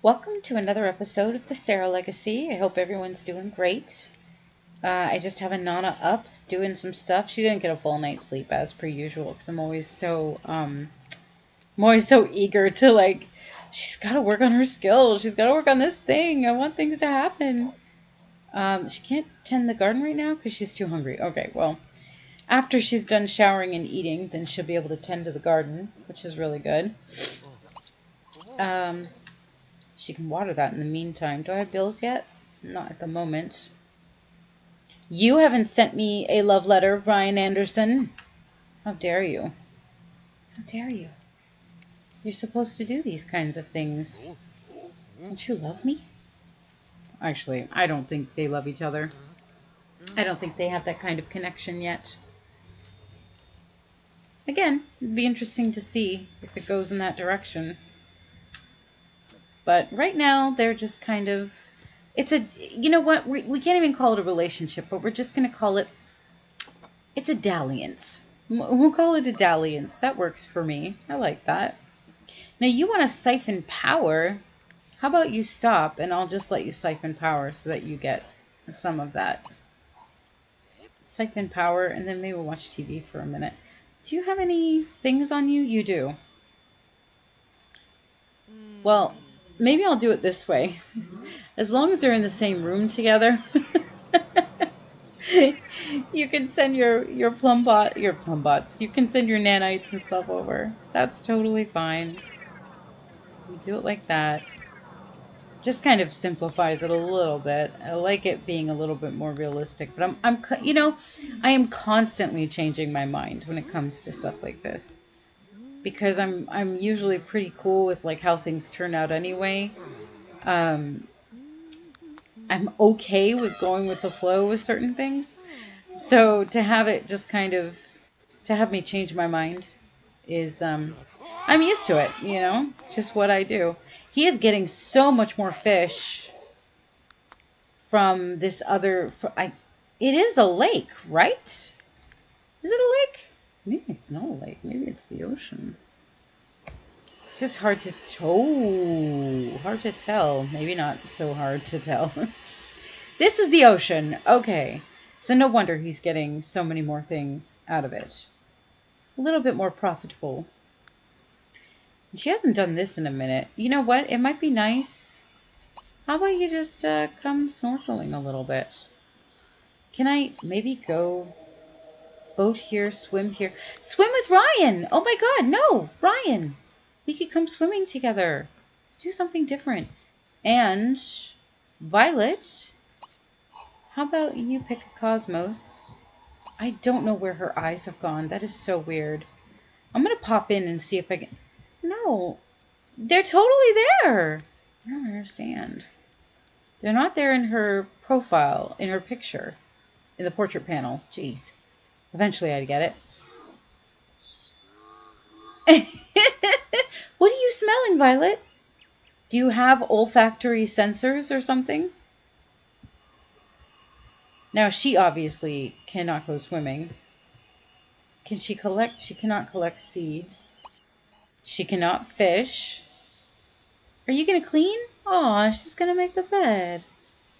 Welcome to another episode of the Sera Legacy. I hope everyone's doing great. I just have Inanna up doing some stuff. She didn't get a full night's sleep as per usual because I'm always so eager to she's got to work on her skills. She's got to work on this thing. I want things to happen. She can't tend the garden right now because she's too hungry. Okay, well, after she's done showering and eating, then she'll be able to tend to the garden, which is really good. Um, She can water that in the meantime. Do I have bills yet? Not at the moment. You haven't sent me a love letter, Brian Anderson. How dare you? How dare you? You're supposed to do these kinds of things. Don't you love me? Actually, I don't think they love each other. I don't think they have that kind of connection yet. Again, it'd be interesting to see if it goes in that direction. But right now, they're just kind of... It's a... You know what? We can't even call it a relationship, but we're just going to call it... It's a dalliance. We'll call it a dalliance. That works for me. I like that. Now, you want to siphon power. How about you stop, and I'll just let you siphon power so that you get some of that. Siphon power, and then maybe we'll watch TV for a minute. Do you have any things on you? You do. Well, maybe I'll do it this way. As long as they're in the same room together, you can send your plum bots. You can send your nanites and stuff over. That's totally fine. We do it like that. Just kind of simplifies it a little bit. I like it being a little bit more realistic, but I am constantly changing my mind when it comes to stuff like this because I'm usually pretty cool with like how things turn out anyway. Um, I'm okay with going with the flow with certain things. So to have it just kind of to have me change my mind is I'm used to it, you know? It's just what I do. He is getting so much more fish from this other it is a lake, right? Is it a lake? Maybe it's not a lake. Maybe it's the ocean. It's just hard to tell. Maybe not so hard to tell. This is the ocean. Okay. So no wonder he's getting so many more things out of it. A little bit more profitable. She hasn't done this in a minute. You know what? It might be nice. How about you just come snorkeling a little bit? Can I maybe go boat here, swim here? Swim with Ryan! Oh my god, no! Ryan! We could come swimming together. Let's do something different. And Violet, how about you pick a Cosmos? I don't know where her eyes have gone. That is so weird. I'm going to pop in and see if I can... No, they're totally there. I don't understand. They're not there in her profile, in her picture, in the portrait panel. Jeez. Eventually I'd get it. What are you smelling, Violet? Do you have olfactory sensors or something? Now, she obviously cannot go swimming. Can she collect? She cannot collect seeds. She cannot fish. Are you going to clean? Aw, she's going to make the bed.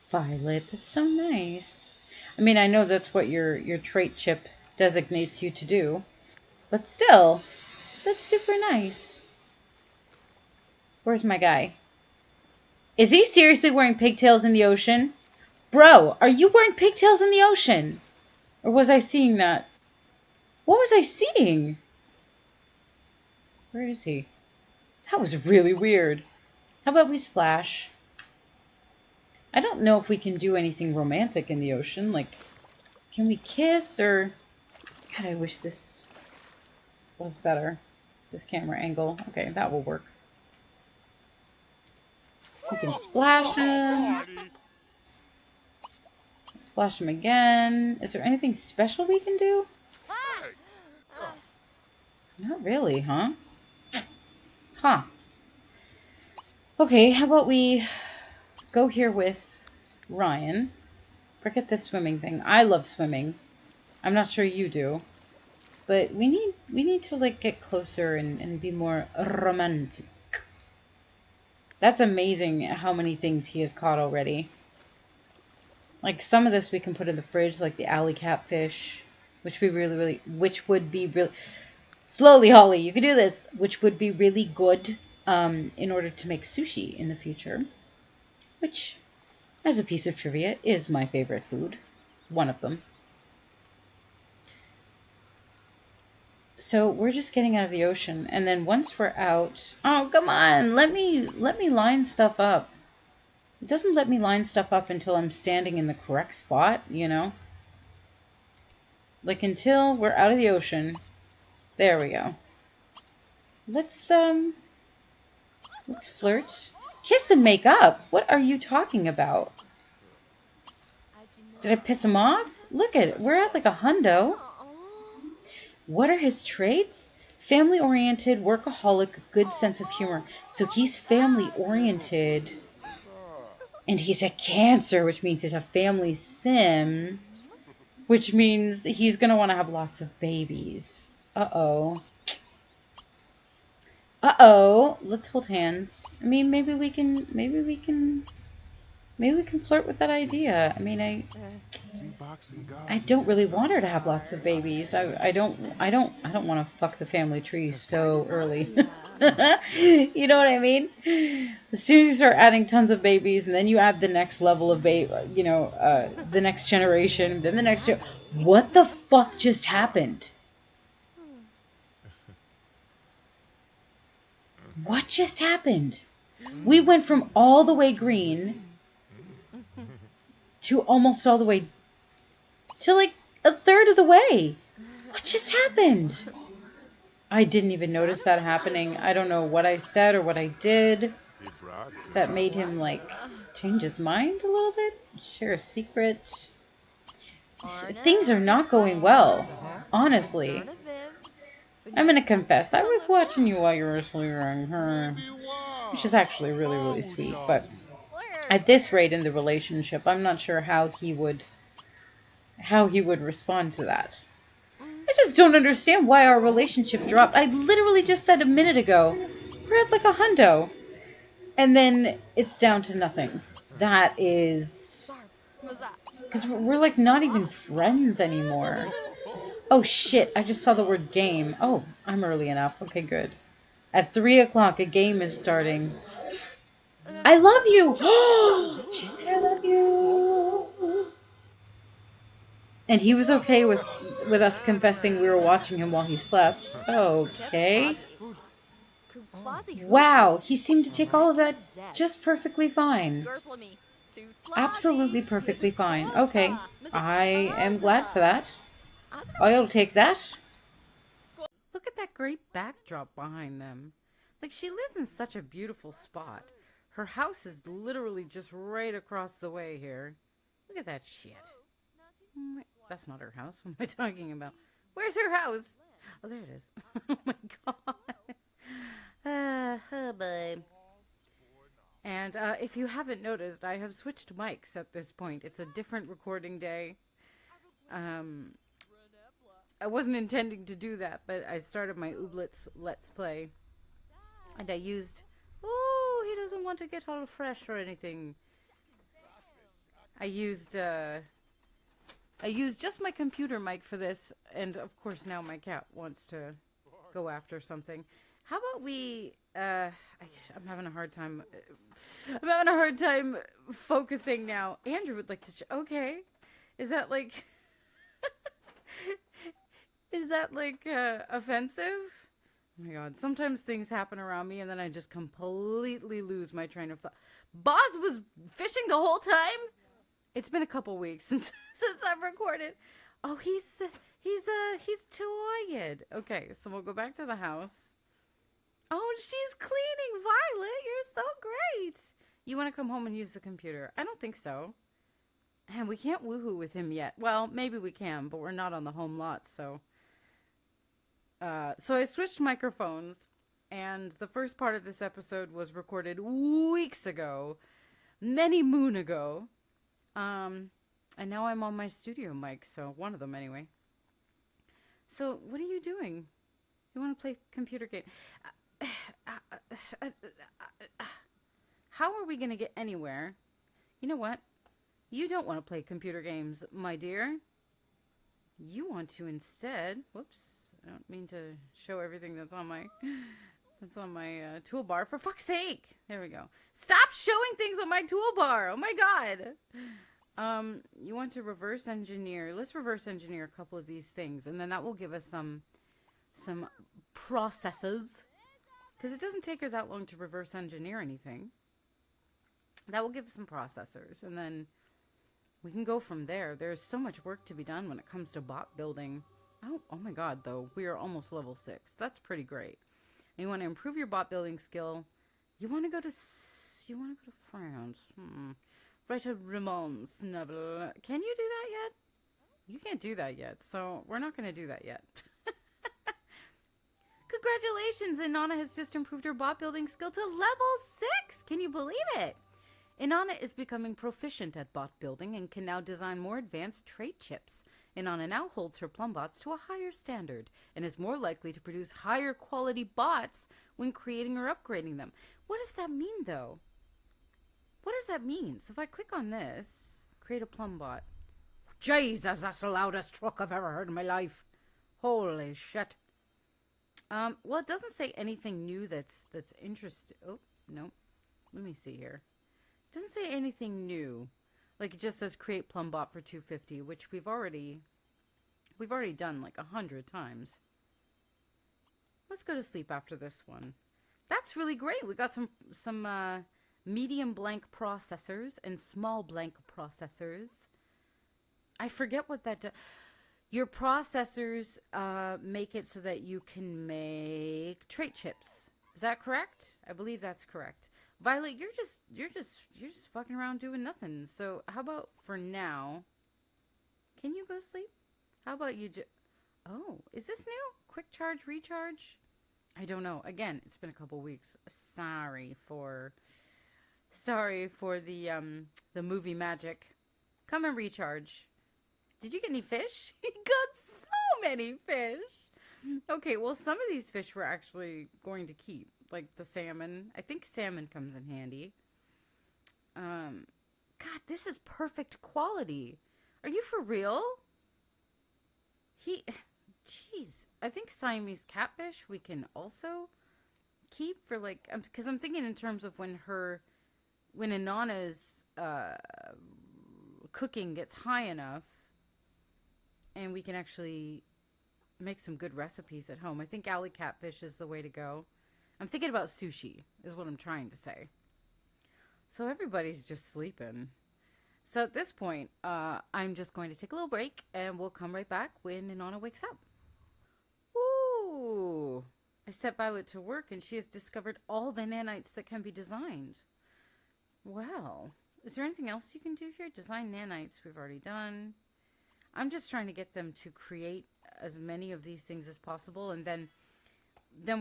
Violet, that's so nice. I mean, I know that's what your trait chip designates you to do. But still, that's super nice. Where's my guy? Is he seriously wearing pigtails in the ocean? Bro, are you wearing pigtails in the ocean? Or was I seeing that? What was I seeing? Where is he? That was really weird. How about we splash? I don't know if we can do anything romantic in the ocean. Like, can we kiss or... God, I wish this was better. This camera angle. Okay, that will work. We can splash him. Splash him again. Is there anything special we can do? Not really, huh? Huh. Okay, how about we go here with Ryan. Forget this swimming thing. I love swimming. I'm not sure you do. But we need to like get closer and be more romantic. That's amazing how many things he has caught already. Like some of this we can put in the fridge, like the alley catfish, which would be really slowly, Holly. You can do this, which would be really good, in order to make sushi in the future. Which, as a piece of trivia, is my favorite food, one of them. So we're just getting out of the ocean, and then once we're out, oh come on, let me line stuff up. It doesn't let me line stuff up until I'm standing in the correct spot, you know? Like until we're out of the ocean. There we go. Let's let's flirt. Kiss and make up? What are you talking about? Did I piss him off? Look at it. We're at like a hundo. What are his traits? Family oriented, workaholic, good sense of humor. So he's family oriented. And he's a Cancer, which means he's a family sim. Which means he's going to want to have lots of babies. Uh-oh. Uh-oh. Let's hold hands. I mean, maybe we can flirt with that idea. I mean, I don't really want her to have lots of babies. I don't want to fuck the family tree so early. You know what I mean? As soon as you start adding tons of babies, and then you add the next level of the next generation, then the next what the fuck just happened? What just happened? We went from all the way green to almost all the way to like a third of the way. What just happened? I didn't even notice that happening. I don't know what I said or what I did that made him like change his mind a little bit, share a secret. Things are not going well, honestly. I'm gonna confess, I was watching you while you were sleeping, which is actually really, really sweet. But at this rate in the relationship, I'm not sure how he would respond to that. I just don't understand why our relationship dropped. I literally just said a minute ago, we're at like a hundo. And then it's down to nothing. That is... because we're like not even friends anymore. Oh shit, I just saw the word game. Oh, I'm early enough. Okay, good. At 3 o'clock, a game is starting. I love you! She said I love you! And he was okay with us confessing we were watching him while he slept. Okay. Wow, he seemed to take all of that just perfectly fine. Absolutely perfectly fine. Okay, I am glad for that. I'll take that. Look at that great backdrop behind them. Like, she lives in such a beautiful spot. Her house is literally just right across the way here. Look at that shit. That's not her house. What am I talking about? Where's her house? Oh, there it is. Oh my god. Oh boy. And if you haven't noticed, I have switched mics at this point. It's a different recording day. I wasn't intending to do that, but I started my Ooblets Let's Play. And I used... oh, he doesn't want to get all fresh or anything. I used just my computer mic for this, and of course now my cat wants to go after something. How about we, I'm having a hard time, focusing now. Andrew would like to, okay. Is that like, offensive? Oh my god, sometimes things happen around me and then I just completely lose my train of thought. Boz was fishing the whole time? It's been a couple weeks since I've recorded. Oh, he's tired. Okay, so we'll go back to the house. Oh, she's cleaning. Violet, you're so great. You want to come home and use the computer? I don't think so. And we can't woohoo with him yet. Well, maybe we can, but we're not on the home lot, so. So I switched microphones, and the first part of this episode was recorded weeks ago, many moon ago. And now I'm on my studio mic, so one of them anyway. So what are you doing? You want to play computer game? How are we going to get anywhere? You know what? You don't want to play computer games, my dear. You want to instead... Whoops. I don't mean to show everything that's on my... That's on my toolbar. For fuck's sake! There we go. Stop showing things on my toolbar! Oh my god! You want to reverse engineer. Let's reverse engineer a couple of these things. And then that will give us some processes. Because it doesn't take her that long to reverse engineer anything. That will give us some processors. And then we can go from there. There's so much work to be done when it comes to bot building. Oh my god, though. We are almost level 6. That's pretty great. And you want to improve your bot building skill. You want to go to France. Write a romance novel. Can you do that yet? You can't do that yet. So we're not going to do that yet. Congratulations! Inanna has just improved her bot building skill to level 6! Can you believe it? Inanna is becoming proficient at bot building and can now design more advanced trait chips. Inanna now holds her plumbots to a higher standard and is more likely to produce higher quality bots when creating or upgrading them. What does that mean, though? What does that mean? So if I click on this, create a plumbot. Jesus, that's the loudest truck I've ever heard in my life. Holy shit. Well, it doesn't say anything new that's interesting. Oh, no. Let me see here. It doesn't say anything new. Like, it just says create plumbot for 250, which we've already done like 100 times. Let's go to sleep after this one. That's really great. We got some medium blank processors and small blank processors. I forget what that does. Your processors make it so that you can make trait chips. Is that correct? I believe that's correct. Violet, you're just fucking around doing nothing. So how about for now? Can you go sleep? How about you Oh, is this new? Quick charge, recharge? I don't know. Again, it's been a couple weeks. Sorry for the movie magic. Come and recharge. Did you get any fish? He got so many fish. Okay, well, some of these fish we're actually going to keep. Like the salmon. I think salmon comes in handy. God, this is perfect quality. Are you for real? Jeez. I think Siamese catfish we can also keep for like... Because I'm thinking in terms of when Inanna's cooking gets high enough. And we can actually make some good recipes at home. I think alley catfish is the way to go. I'm thinking about sushi, is what I'm trying to say. So everybody's just sleeping. So at this point, I'm just going to take a little break, and we'll come right back when Inanna wakes up. Ooh! I set Violet to work, and she has discovered all the nanites that can be designed. Well, is there anything else you can do here? Design nanites we've already done. I'm just trying to get them to create as many of these things as possible. And then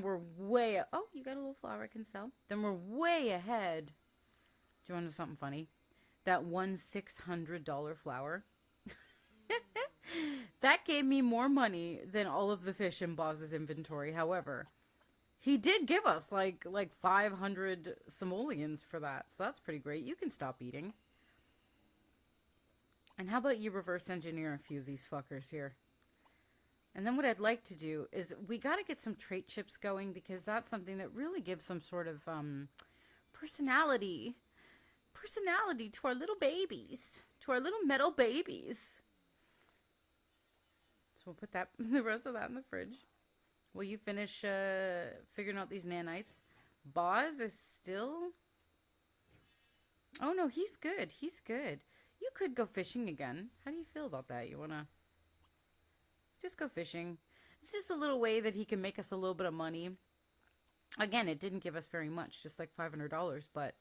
we're way... Oh, you got a little flower I can sell. Then we're way ahead. Do you want to know something funny? That one $600 flower. That gave me more money than all of the fish in Boz's inventory. However, he did give us like 500 simoleons for that. So that's pretty great. You can stop eating. And how about you reverse engineer a few of these fuckers here? And then what I'd like to do is we got to get some trait chips going because that's something that really gives some sort of personality to our little babies, to our little metal babies. So we'll put the rest of that in the fridge. Will you finish figuring out these nanites? Boz is still... Oh no, he's good. He's good. You could go fishing again. How do you feel about that? You want to just go fishing? It's just a little way that he can make us a little bit of money. Again, it didn't give us very much, just like $500, but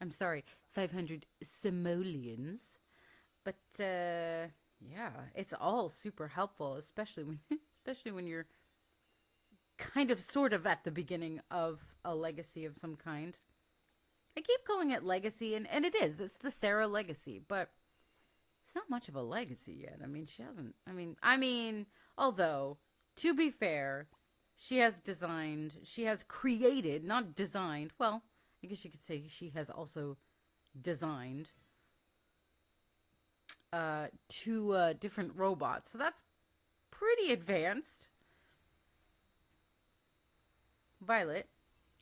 I'm sorry, 500 simoleons. But yeah, it's all super helpful, especially when you're kind of sort of at the beginning of a legacy of some kind. I keep calling it legacy, and it is. It's the Sera legacy, but it's not much of a legacy yet. I mean, she hasn't... I mean, although, to be fair, she has created, not designed, well, I guess you could say she has also designed two different robots. So that's pretty advanced. Violet.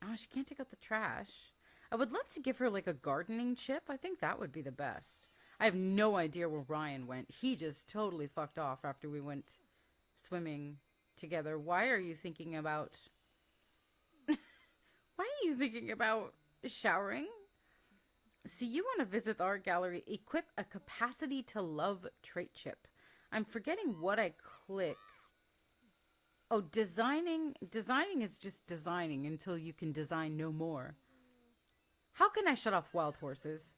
Oh, she can't take out the trash. I would love to give her like a gardening chip. I think that would be the best. I have no idea where Ryan went. He just totally fucked off after we went swimming together. Why are you thinking about... Why are you thinking about showering? See, you want to visit the art gallery. Equip a capacity to love trait chip. I'm forgetting what I click. Oh, designing. Designing is just designing until you can design no more. How can I shut off wild horses?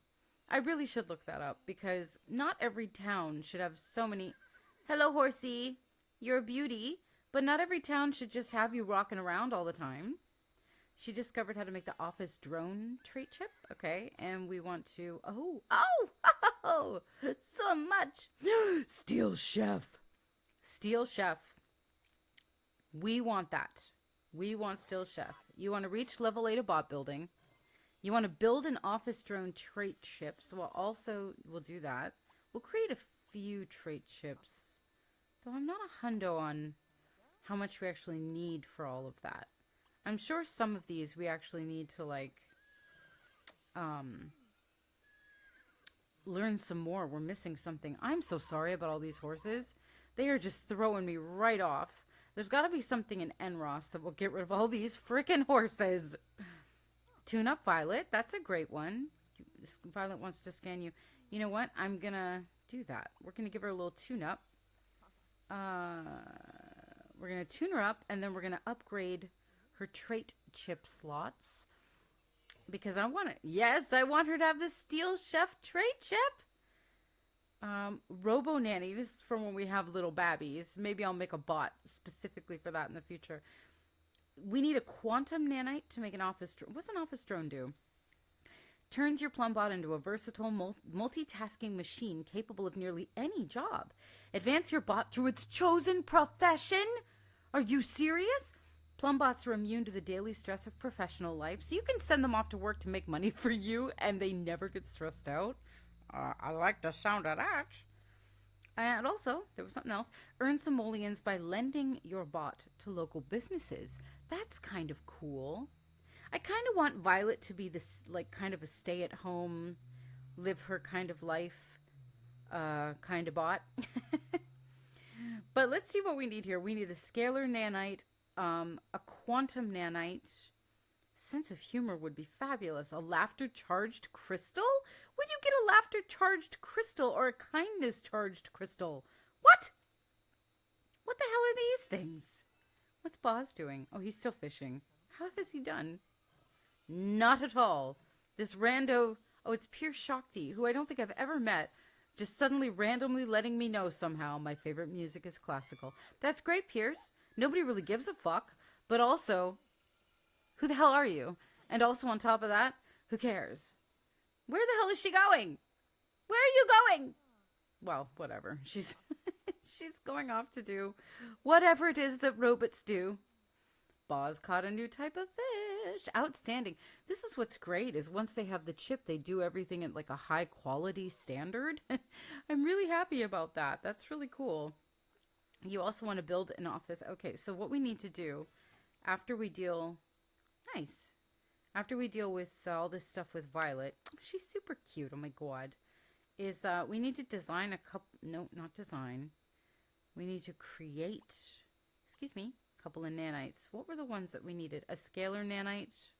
I really should look that up because not every town should have so many... Hello, horsey. You're a beauty. But not every town should just have you rocking around all the time. She discovered how to make the office drone trait chip. Okay, and we want to... Oh, so much. Steel chef. Steel chef. We want that. We want Steel Chef. You want to reach level 8 of bot building. You want to build an office drone trait chip. So we'll do that. We'll create a few trait chips. Though I'm not a hundo on how much we actually need for all of that. I'm sure some of these we actually need to like learn some more. We're missing something. I'm so sorry about all these horses. They are just throwing me right off. There's got to be something in Enros that will get rid of all these freaking horses. Tune up Violet. That's a great one. Violet wants to scan you. You know what? I'm going to do that. We're going to give her a little tune up. We're going to tune her up and then we're going to upgrade her trait chip slots. Because I want it. Yes, I want her to have the Steel Chef trait chip. Robo Nanny. This is from when we have little babbies. Maybe I'll make a bot specifically for that in the future. We need a quantum nanite to make an office drone. What's an office drone do? Turns your Plumbot into a versatile multitasking machine capable of nearly any job. Advance your bot through its chosen profession? Are you serious? Plumbots are immune to the daily stress of professional life, so you can send them off to work to make money for you, and they never get stressed out. I like the sound of that. And also, there was something else. Earn simoleons by lending your bot to local businesses. That's kind of cool. I kind of want Violet to be this, like, kind of a stay-at-home, live her kind of life, kind of bot. But let's see what we need here. We need a scalar nanite, a quantum nanite. Sense of humor would be fabulous. A laughter-charged crystal? Would you get a laughter-charged crystal or a kindness-charged crystal? What? What the hell are these things? What's Boz doing? Oh, he's still fishing. How has he done? Not at all. This rando... Oh, it's Pierce Shakti, who I don't think I've ever met. Just suddenly randomly letting me know somehow my favorite music is classical. That's great, Pierce. Nobody really gives a fuck. But also... Who the hell are you? And also on top of that, who cares? Where the hell is she going? Where are you going? Well, whatever. She's she's going off to do whatever it is that robots do. Boz caught a new type of fish. Outstanding. This is what's great is once they have the chip, they do everything at like a high quality standard. I'm really happy about that. That's really cool. You also want to build an office. Okay, so what we need to do after we deal... Nice. After we deal with all this stuff with Violet, she's super cute, oh my god, is we need to design a couple, no, not design. We need to create, excuse me, a couple of nanites. What were the ones that we needed? A scalar nanite,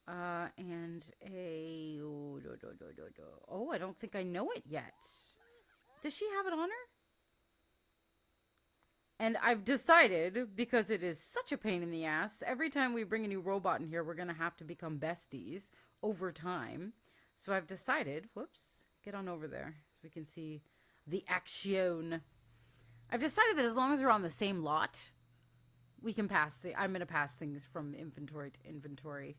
and a, oh, I don't think I know it yet. Does she have it on her? And I've decided, because it is such a pain in the ass, every time we bring a new robot in here, we're going to have to become besties over time. So I've decided, whoops, get on over there so we can see the action. I've decided that as long as we're on the same lot, we can pass I'm going to pass things from inventory to inventory.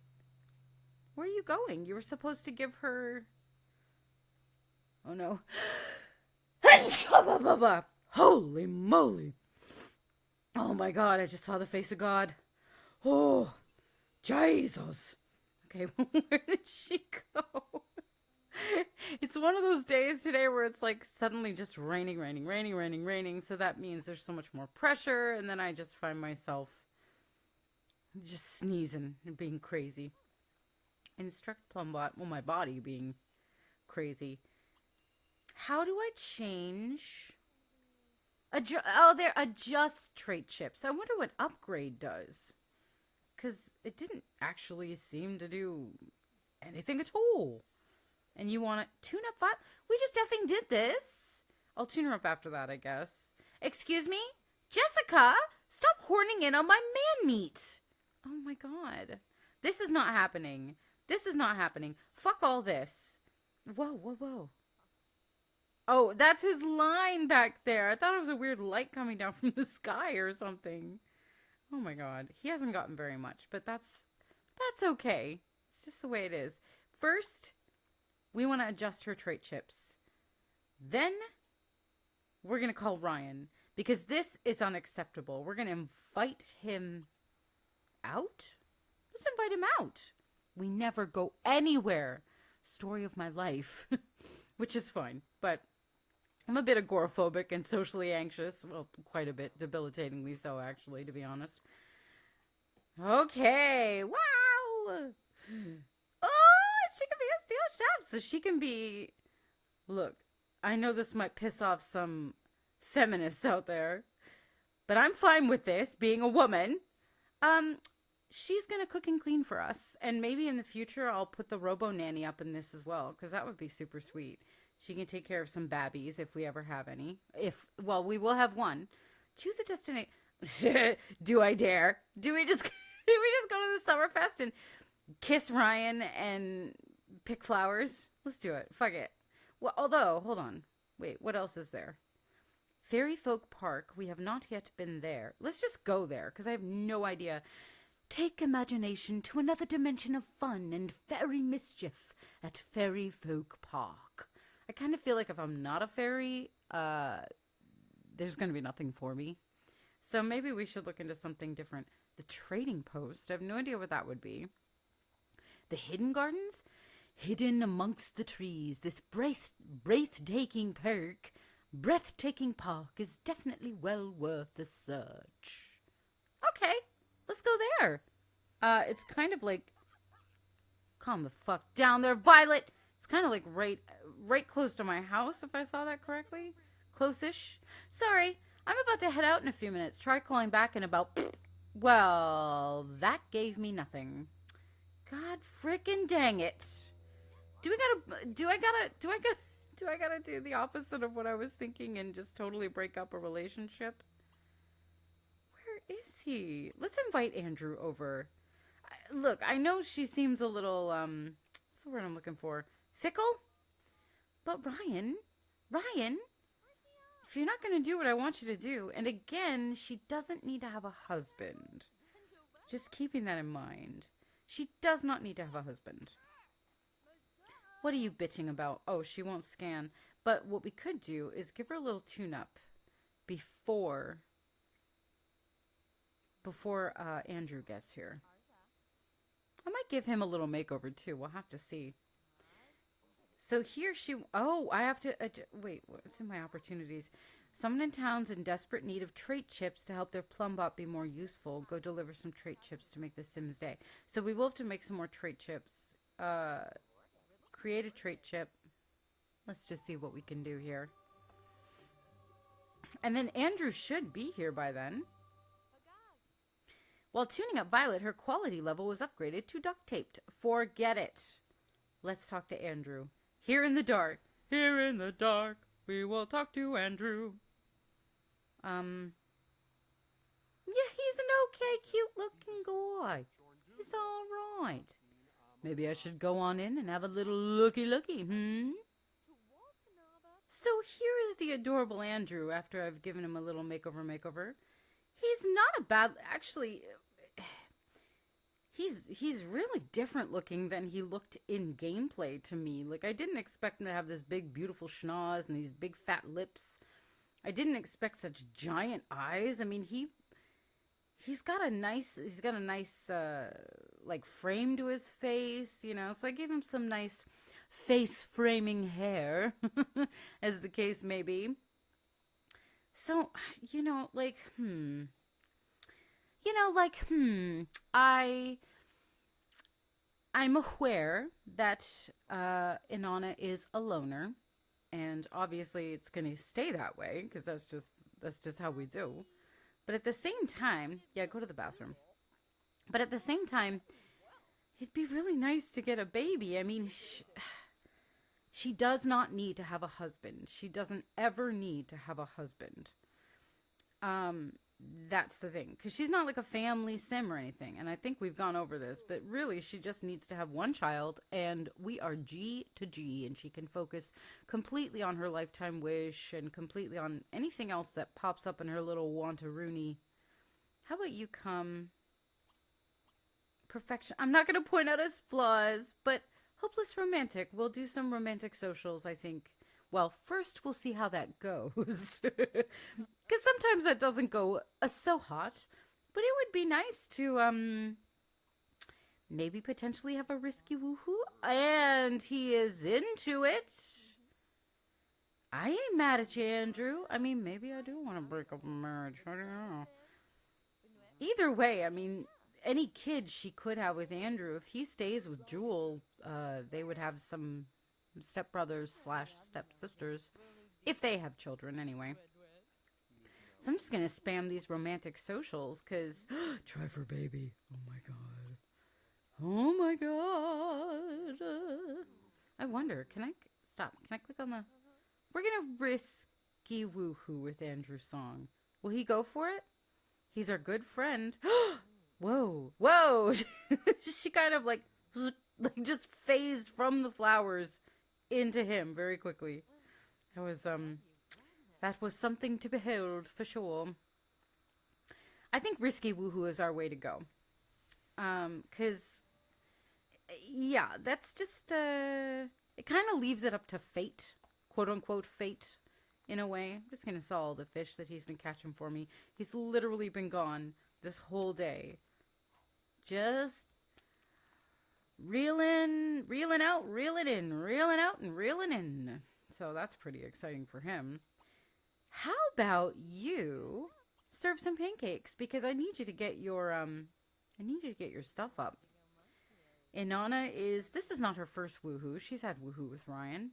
Where are you going? You were supposed to give her... Oh no. Holy moly. Oh my god, I just saw the face of God. Oh, Jesus. Okay, where did she go? It's one of those days today where it's like suddenly just raining, raining, raining, raining, raining. So that means there's so much more pressure. And then I just find myself just sneezing and being crazy. Instruct Plumbot. Well, my body being crazy. How do I change? There, adjust trait chips. I wonder what upgrade does. Because it didn't actually seem to do anything at all. And you want to tune up 5? We just effing did this. I'll tune her up after that, I guess. Excuse me? Jessica, stop horning in on my man meat. Oh my god. This is not happening. This is not happening. Fuck all this. Whoa, whoa, whoa. Oh, that's his line back there. I thought it was a weird light coming down from the sky or something. Oh my god. He hasn't gotten very much, but that's okay. It's just the way it is. First, we want to adjust her trait chips. Then, we're going to call Ryan. Because this is unacceptable. We're going to invite him out? Let's invite him out. We never go anywhere. Story of my life. Which is fine. But I'm a bit agoraphobic and socially anxious. Well, quite a bit. Debilitatingly so, actually, to be honest. Okay. Wow. Oh, she can be a steel chef. So she can be... Look, I know this might piss off some feminists out there. But I'm fine with this, being a woman. She's going to cook and clean for us. And maybe in the future, I'll put the robo-nanny up in this as well. Because that would be super sweet. She can take care of some babbies if we ever have any. Well, we will have one. Choose a destination. Do I dare? Do we just go to the Summerfest and kiss Ryan and pick flowers? Let's do it. Fuck it. Well, although, hold on. Wait, what else is there? Fairy Folk Park. We have not yet been there. Let's just go there because I have no idea. Take imagination to another dimension of fun and fairy mischief at Fairy Folk Park. I kind of feel like if I'm not a fairy, there's going to be nothing for me. So maybe we should look into something different. The Trading Post. I have no idea what that would be. The Hidden Gardens? Hidden amongst the trees, this breathtaking park is definitely well worth the search. Okay, let's go there. It's kind of like... Calm the fuck down there, Violet! It's kind of like right close to my house, if I saw that correctly. Close-ish. Sorry, I'm about to head out in a few minutes. Try calling back in about... Well, that gave me nothing. God frickin' dang it. Do I gotta do the opposite of what I was thinking and just totally break up a relationship? Where is he? Let's invite Andrew over. Look, I know she seems a little, what's the word I'm looking for? Fickle? But Ryan, if you're not going to do what I want you to do, and again, she doesn't need to have a husband. Just keeping that in mind. She does not need to have a husband. What are you bitching about? Oh, she won't scan. But what we could do is give her a little tune-up before Andrew gets here. I might give him a little makeover too. We'll have to see. So here I have to... wait, what's in my opportunities? Someone in town's in desperate need of trait chips to help their Plumbot be more useful. Go deliver some trait chips to make the Sims day. So we will have to make some more trait chips. Create a trait chip. Let's just see what we can do here. And then Andrew should be here by then. While tuning up Violet, her quality level was upgraded to duct taped. Forget it. Let's talk to Andrew. Here in the dark. Here in the dark. We will talk to Andrew. Yeah, he's an okay, cute-looking guy. He's all right. Maybe I should go on in and have a little looky, So here is the adorable Andrew after I've given him a little makeover. He's not a bad... Actually, he's really different looking than he looked in gameplay to me. Like, I didn't expect him to have this big, beautiful schnoz and these big, fat lips. I didn't expect such giant eyes. I mean, he he's got a nice like frame to his face, you know. So I gave him some nice face framing hair, as the case may be. So, I I'm aware that Inanna is a loner, and obviously it's going to stay that way because that's just how we do. But at the same time, yeah, go to the bathroom. But at the same time, it'd be really nice to get a baby. I mean, she does not need to have a husband. She doesn't ever need to have a husband. That's the thing, because she's not like a family sim or anything, and I think we've gone over this, but really she just needs to have one child, and we are G to G, and she can focus completely on her lifetime wish and completely on anything else that pops up in her little wantaroony. How about you come? Perfection. I'm not going to point out his flaws, but hopeless romantic. We'll do some romantic socials, I think. Well, first we'll see how that goes. Because sometimes that doesn't go so hot. But it would be nice to maybe potentially have a risky woohoo. And he is into it. I ain't mad at you, Andrew. I mean, maybe I do want to break up a marriage. I don't know. Either way, I mean, any kid she could have with Andrew, if he stays with Jewel, they would have some stepbrothers slash stepsisters, if they have children anyway. So I'm just gonna spam these romantic socials because try for baby. Oh my god. Oh my god. I wonder, can I stop? Can I click on the? We're gonna risky woohoo with Andrew's song. Will he go for it? He's our good friend. Whoa, whoa! She kind of like just phased from the flowers into him very quickly. That was something to behold for sure. I think risky woohoo is our way to go. 'Cause yeah, that's just it kind of leaves it up to fate, quote unquote fate, in a way. I'm just gonna saw all the fish that he's been catching for me. He's literally been gone this whole day, just reeling out, reeling in, reeling out, and reeling in. So that's pretty exciting for him. How about you serve some pancakes, because I need you to get your stuff up. Inanna this is not her first woohoo. She's had woohoo with Ryan.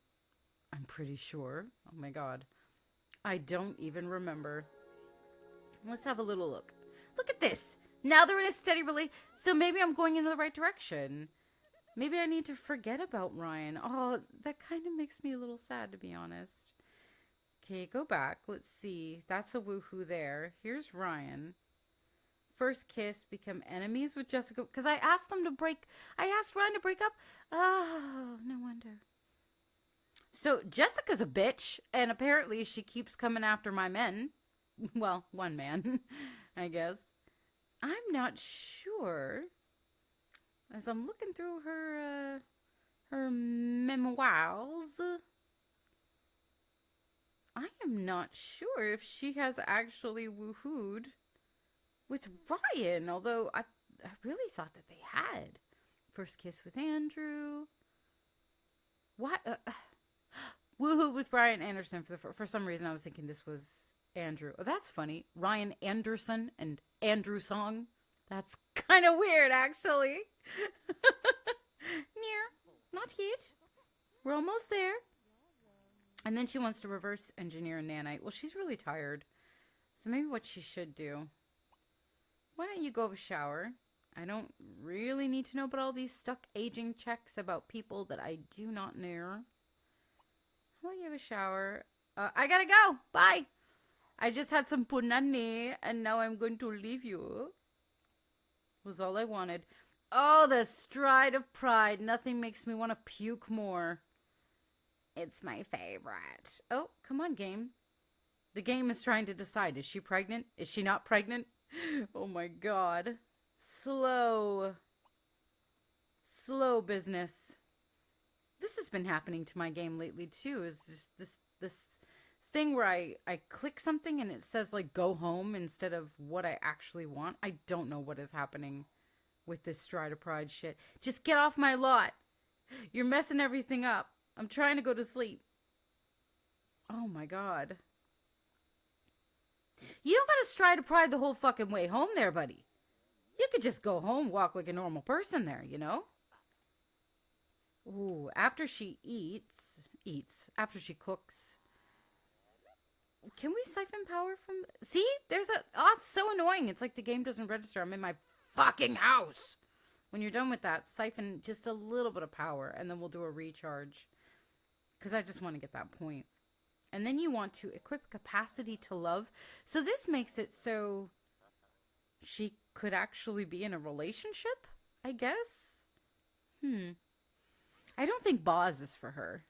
I'm pretty sure. Oh my god. I don't even remember. Let's have a little look. Look at this. Now they're in a steady relate. So maybe I'm going in the right direction. Maybe I need to forget about Ryan. Oh, that kind of makes me a little sad, to be honest. Okay, go back. Let's see. That's a woohoo there. Here's Ryan. First kiss, become enemies with Jessica. Because I asked Ryan to break up. Oh, no wonder. So Jessica's a bitch, and apparently she keeps coming after my men. Well, one man, I guess. I'm not sure. As I'm looking through her memoirs, I am not sure if she has actually woohooed with Ryan, although I really thought that they had. First kiss with Andrew. What? Woohoo with Ryan Anderson. For some reason, I was thinking this was Andrew. Oh, that's funny. Ryan Anderson and Andrew Song. That's kind of weird, actually. Near. Not yet. We're almost there. And then she wants to reverse engineer a nanite. Well, she's really tired. So maybe what she should do. Why don't you go have a shower? I don't really need to know about all these stuck aging checks about people that I do not know. How about you have a shower? I gotta go. Bye. I just had some punani and now I'm going to leave you. Was all I wanted. Oh, the stride of pride. Nothing makes me want to puke more. It's my favorite. Oh, come on, game. The game is trying to decide. Is she pregnant? Is she not pregnant? Oh my god. Slow business. This has been happening to my game lately too. Is just this thing where I click something and it says like go home instead of what I actually want. I don't know what is happening with this Strider Pride shit. Just get off my lot. You're messing everything up. I'm trying to go to sleep. Oh my god. You don't gotta Strider Pride the whole fucking way home there, buddy. You could just go home, walk like a normal person there, you know? Ooh, after she after she cooks. Can we siphon power from... See? There's a... Oh, it's so annoying. It's like the game doesn't register. I'm in my fucking house. When you're done with that, siphon just a little bit of power, and then we'll do a recharge. Because I just want to get that point. And then you want to equip capacity to love. So this makes it so she could actually be in a relationship, I guess? I don't think Boz is for her.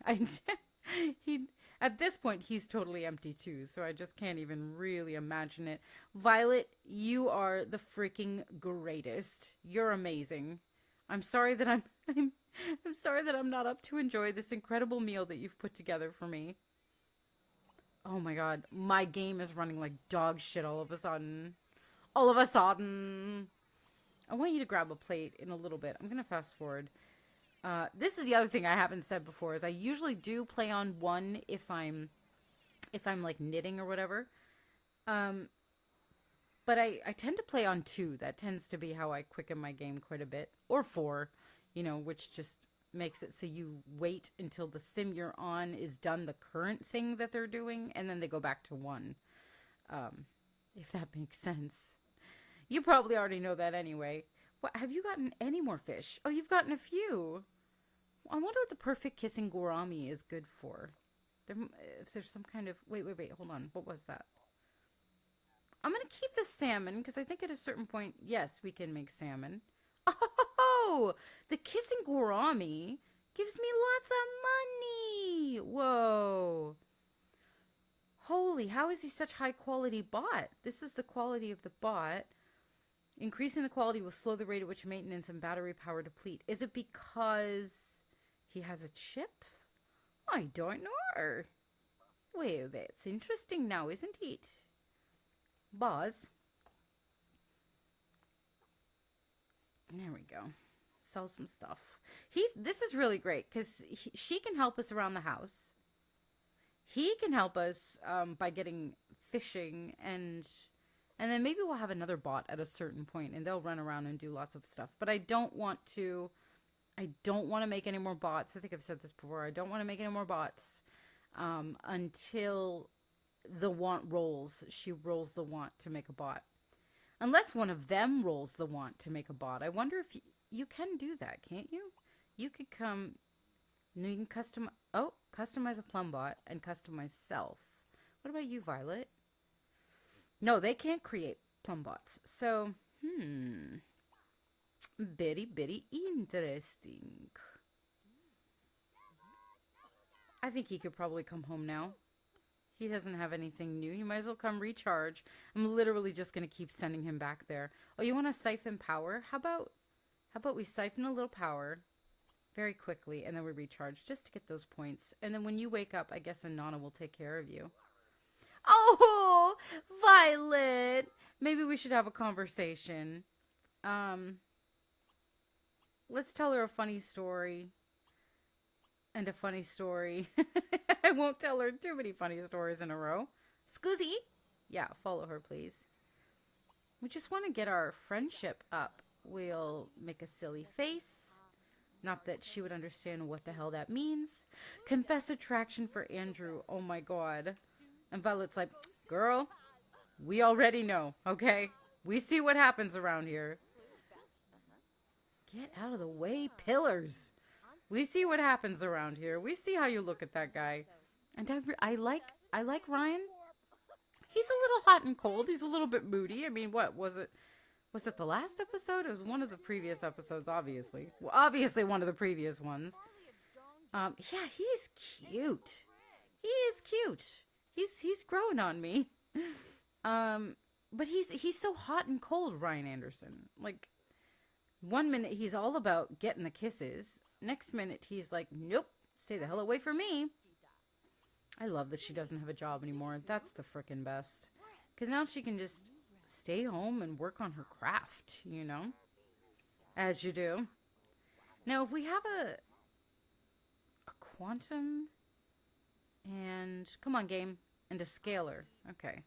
At this point, he's totally empty too, so I just can't even really imagine it. Violet, you are the freaking greatest. You're amazing. I'm sorry that I'm sorry that I'm not up to enjoy this incredible meal that you've put together for me. Oh my god, my game is running like dog shit all of a sudden. All of a sudden. I want you to grab a plate in a little bit. I'm gonna fast forward. This is the other thing I haven't said before is I usually do play on one if I'm like knitting or whatever. But I tend to play on two. That tends to be how I quicken my game quite a bit. Or four, you know, which just makes it so you wait until the sim you're on is done the current thing that they're doing, and then they go back to one. If that makes sense. You probably already know that anyway. What, have you gotten any more fish? Oh, you've gotten a few. I wonder what the perfect kissing gourami is good for. If there's some kind of... Wait, hold on. What was that? I'm going to keep the salmon because I think at a certain point, yes, we can make salmon. Oh, the kissing gourami gives me lots of money. Whoa. Holy, how is he such high quality bot? This is the quality of the bot. Increasing the quality will slow the rate at which maintenance and battery power deplete. Is it because he has a chip? I don't know. Well, that's interesting now, isn't it? Boz. There we go. Sell some stuff. This is really great because she can help us around the house. He can help us by getting fishing and then maybe we'll have another bot at a certain point and they'll run around and do lots of stuff. But I don't want to make any more bots. I think I've said this before. I don't want to make any more bots until the want rolls. She rolls the want to make a bot. Unless one of them rolls the want to make a bot. I wonder if you can do that, can't you? You could come... No, you can customize a plum bot and customize self. What about you, Violet? No, they can't create plum bots. So, Very interesting. I think he could probably come home now. He doesn't have anything new. You might as well come recharge. I'm literally just going to keep sending him back there. Oh, you want to siphon power? How about we siphon a little power very quickly and then we recharge just to get those points. And then when you wake up, I guess Inanna will take care of you. Oh, Violet. Maybe we should have a conversation. Let's tell her a funny story. And a funny story. I won't tell her too many funny stories in a row. Scoozy. Yeah, follow her, please. We just want to get our friendship up. We'll make a silly face. Not that she would understand what the hell that means. Confess attraction for Andrew. Oh my god. And Violet's like, girl, we already know, okay? We see what happens around here. Get out of the way, pillars. We see what happens around here. We see how you look at that guy. And I like Ryan. He's a little hot and cold. He's a little bit moody. I mean, what was it? Was it the last episode? It was one of the previous episodes, obviously. Well, obviously one of the previous ones. Yeah, he is cute. He is cute. He's growing on me. But he's so hot and cold, Ryan Anderson. Like, one minute he's all about getting the kisses. Next minute he's like, nope, stay the hell away from me. I love that she doesn't have a job anymore. That's the frickin' best. Because now she can just stay home and work on her craft, you know? As you do. Now, if we have a quantum and... Come on, game. And a scalar. Okay.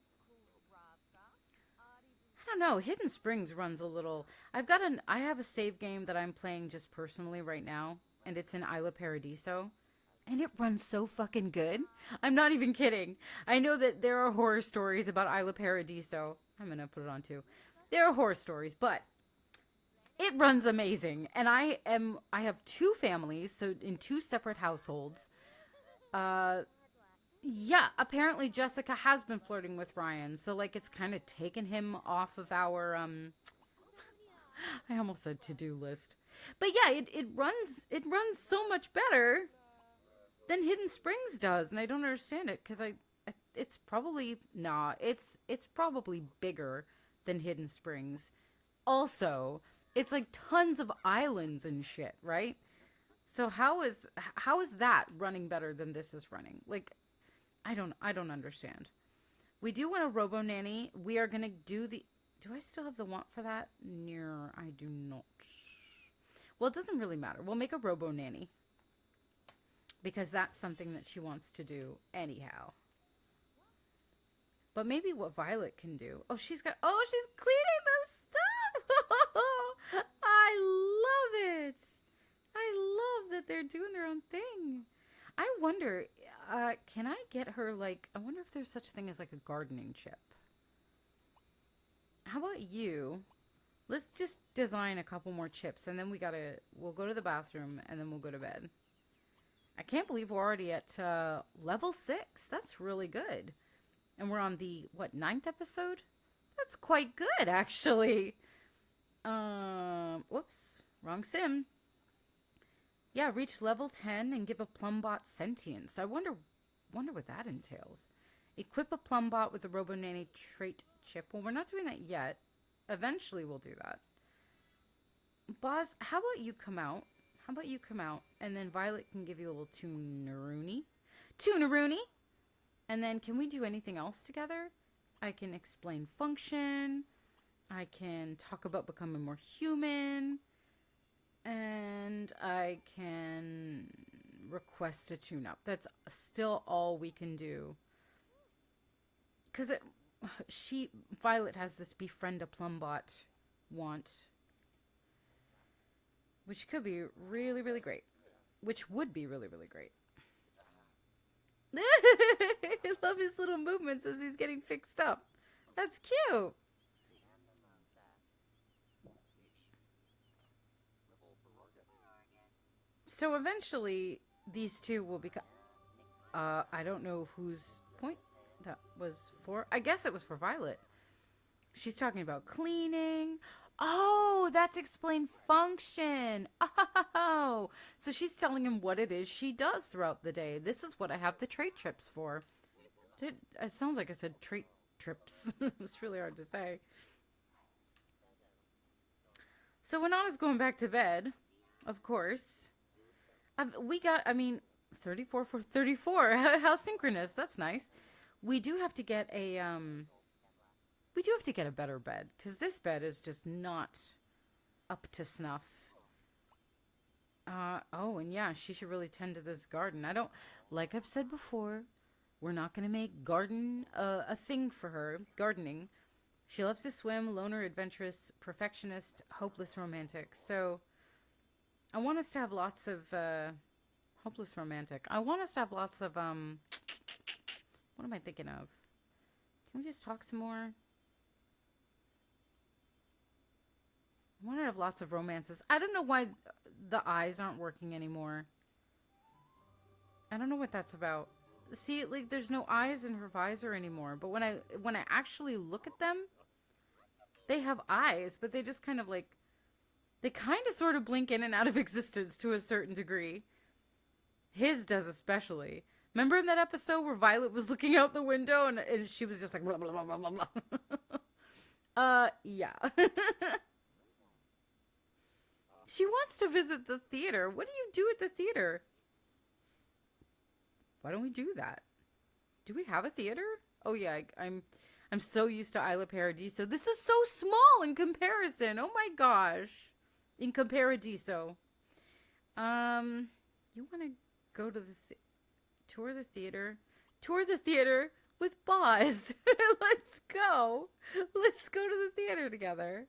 I don't know. Hidden Springs runs a little... I have a save game that I'm playing just personally right now. And it's in Isla Paradiso. And it runs so fucking good. I'm not even kidding. I know that there are horror stories about Isla Paradiso. I'm going to put it on too. There are horror stories, but it runs amazing. And I have two families, so in two separate households. Yeah, apparently Jessica has been flirting with Ryan. So like it's kind of taken him off of our I almost said to-do list. But yeah, it runs so much better than Hidden Springs does, and I don't understand it because it's probably it's probably bigger than Hidden Springs. Also, it's like tons of islands and shit, right? So how is that running better than this is running? Like, I don't understand. We do want a Robo Nanny. We are gonna do the. Do I still have the want for that? No, I do not. Well, it doesn't really matter. We'll make a Robo Nanny. Because that's something that she wants to do anyhow. But maybe what Violet can do. Oh, she's cleaning the stuff. I love it. I love that they're doing their own thing. I wonder, can I get her like, I wonder if there's such a thing as like a gardening chip. How about you? Let's just design a couple more chips and then we'll go to the bathroom and then we'll go to bed. I can't believe we're already at level 6. That's really good. And we're on the, 9th episode? That's quite good, actually. Whoops. Wrong sim. Yeah, reach level 10 and give a Plumbot sentience. I wonder what that entails. Equip a Plumbot with a Robo Nanny trait chip. Well, we're not doing that yet. Eventually we'll do that. Boz, how about you come out? And then Violet can give you a little Toonaroony. And then can we do anything else together? I can explain function. I can talk about becoming more human. And I can request a tune-up. That's still all we can do. Because Violet has this befriend a Plumbot want. Which could be really, really great. Which would be really, really great. I love his little movements as he's getting fixed up. That's cute. So eventually, these two will become... I don't know whose point that was for. I guess it was for Violet. She's talking about cleaning. Oh, that's explain function. Oh, so she's telling him what it is she does throughout the day. This is what I have the trait trips for. It sounds like I said trait trips. It's really hard to say. So Inanna's going back to bed, of course. We got, 34 for 34. How synchronous. That's nice. We do have to get a, better bed, because this bed is just not up to snuff. Oh, and yeah, she should really tend to this garden. Like I've said before, we're not going to make garden a thing for her, gardening. She loves to swim, loner, adventurous, perfectionist, hopeless romantic. So I want us to have lots of, hopeless romantic. I want us to have lots of, what am I thinking of? Can we just talk some more? I want to have lots of romances. I don't know why the eyes aren't working anymore. I don't know what that's about. See, like, there's no eyes in her visor anymore. But when I actually look at them, they have eyes, but they just kind of like, they kind of sort of blink in and out of existence to a certain degree. His does especially. Remember in that episode where Violet was looking out the window and she was just like, blah, blah, blah, blah, blah. Yeah. She wants to visit the theater. What do you do at the theater? Why don't we do that? Do we have a theater? Oh yeah, I'm so used to Isla Paradiso. This is so small in comparison. Oh my gosh. In Comparadiso. You want to go to the tour the theater? Tour the theater with Boz. Let's go. Let's go to the theater together.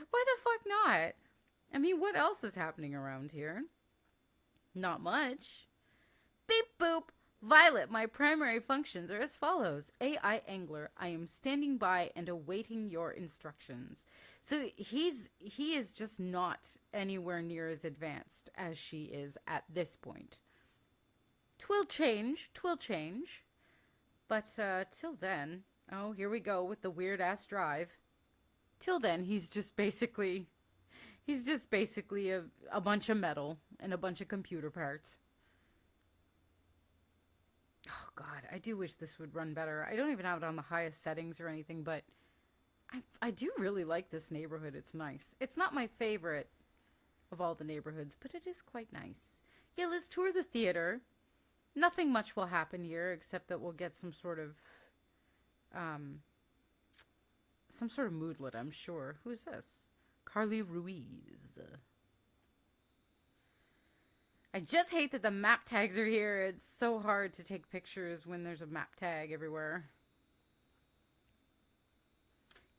Why the fuck not? I mean, what else is happening around here? Not much. Beep boop. Violet, my primary functions are as follows. AI Angler, I am standing by and awaiting your instructions. So he is just not anywhere near as advanced as she is at this point. Twill change. But till then, oh, here we go with the weird ass drive. Till then, he's just basically a bunch of metal and a bunch of computer parts. Oh God, I do wish this would run better. I don't even have it on the highest settings or anything, but I do really like this neighborhood. It's nice. It's not my favorite of all the neighborhoods, but it is quite nice. Yeah, let's tour the theater. Nothing much will happen here except that we'll get some sort of moodlet, I'm sure. Who's this? Carly Ruiz. I just hate that the map tags are here. It's so hard to take pictures when there's a map tag everywhere.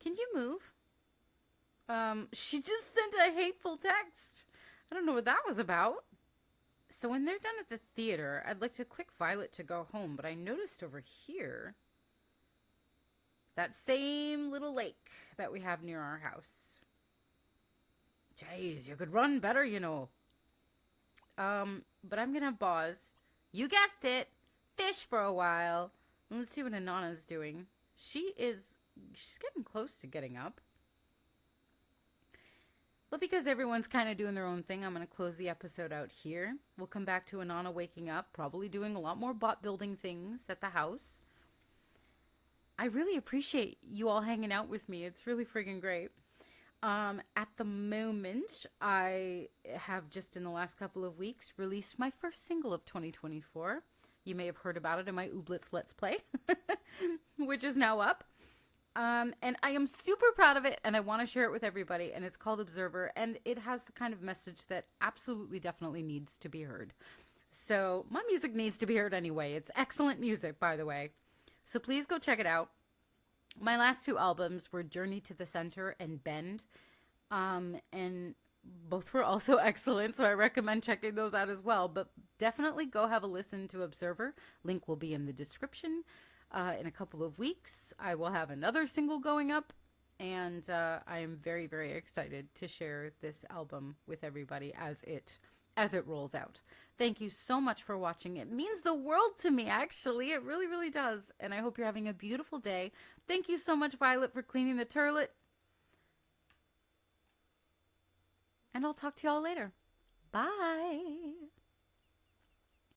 Can you move? She just sent a hateful text. I don't know what that was about. So when they're done at the theater, I'd like to click Violet to go home, but I noticed over here that same little lake that we have near our house. Jeez, you could run better, you know. But I'm gonna have Boz. You guessed it. Fish for a while. Let's see what Inanna's doing. She's getting close to getting up. But because everyone's kind of doing their own thing, I'm going to close the episode out here. We'll come back to Inanna waking up, probably doing a lot more bot building things at the house. I really appreciate you all hanging out with me. It's really friggin' great. At the moment, I have just in the last couple of weeks released my first single of 2024. You may have heard about it in my Ooblets Let's Play, which is now up. And I am super proud of it, and I want to share it with everybody, and it's called Observer, and it has the kind of message that absolutely definitely needs to be heard. So my music needs to be heard anyway. It's excellent music, by the way. So please go check it out. My last two albums were Journey to the Center and Bend, and both were also excellent, so I recommend checking those out as well. But definitely go have a listen to Observer. Link will be in the description. In a couple of weeks, I will have another single going up, and I am very, very excited to share this album with everybody as it rolls out. Thank you so much for watching. It means the world to me, actually. It really, really does. And I hope you're having a beautiful day. Thank you so much, Violet, for cleaning the turlet. And I'll talk to y'all later. Bye.